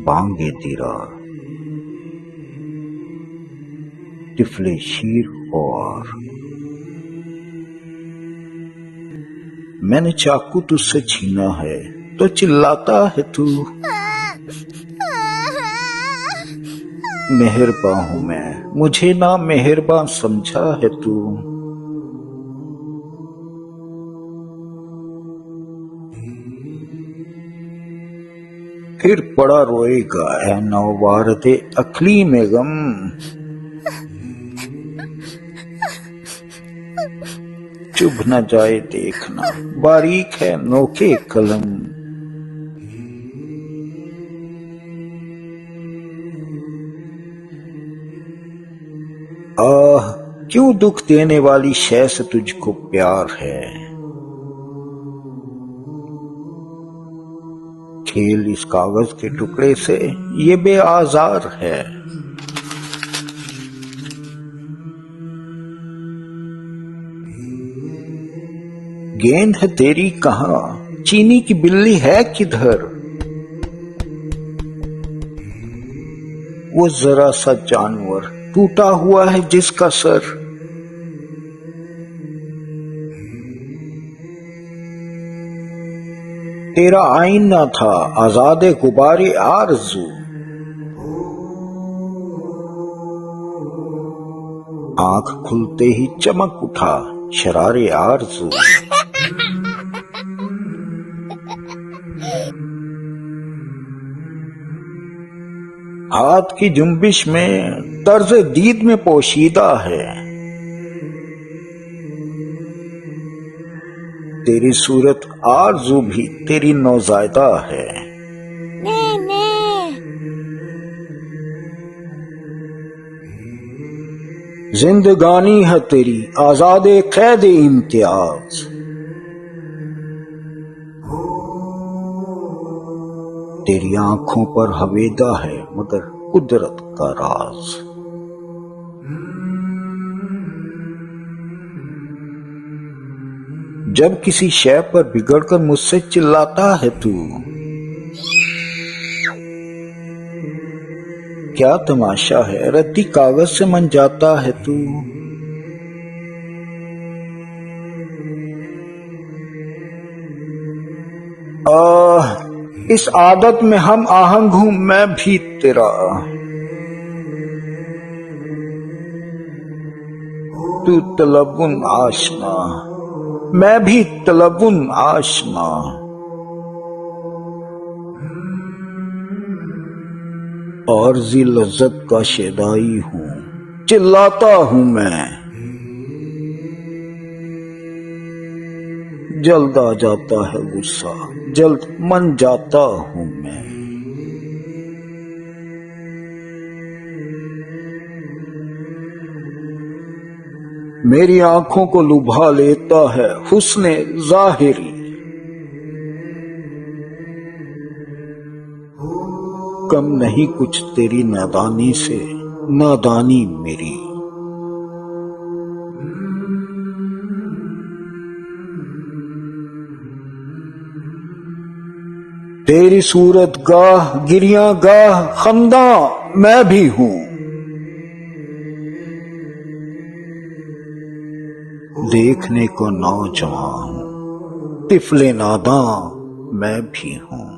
بانگے دیرا طفل شیر اور میں نے چاقو تجھ سے چھینا ہے تو چلاتا ہے تو، مہرباں ہوں میں، مجھے نا مہرباں سمجھا ہے تو، پھر پڑا روئے گا اے نوبارد اقلیم غم، چبھ نہ جائے دیکھنا باریک ہے نوکے قلم، آہ کیوں دکھ دینے والی شے سے تجھ کو پیار ہے، کھیل اس کاغذ کے ٹکڑے سے یہ بے آزار ہے، گیند ہے تیری کہاں چینی کی بلی ہے کدھر، وہ ذرا سا جانور ٹوٹا ہوا ہے جس کا سر، تیرا آئینہ تھا آزاد غبار آرزو، آنکھ کھلتے ہی چمک اٹھا شرار آرزو، ہاتھ کی جنبش میں طرز دید میں پوشیدہ ہے، تیری صورت آرزو بھی تیری نوزائیدہ ہے، زندگانی ہے تیری آزاد قید امتیاز، تیری آنکھوں پر ہویدا ہے مگر قدرت کا راز، جب کسی شے پر بگڑ کر مجھ سے چلاتا ہے تو، کیا تماشا ہے ردی کاغذ سے من جاتا ہے تو، اس عادت میں ہم آہنگ ہوں میں بھی تیرا، تو طلبن آشنا میں بھی طلبن آشنا، عارضی لذت کا شیدائی ہوں چلاتا ہوں میں، جلد آ جاتا ہے غصہ جلد من جاتا ہوں میں، میری آنکھوں کو لبھا لیتا ہے حسن ظاہری، کم نہیں کچھ تیری نادانی سے نادانی میری، تیری صورت گاہ گریاں گاہ خنداں میں بھی ہوں، دیکھنے کو نوجوان طفل ناداں میں بھی ہوں،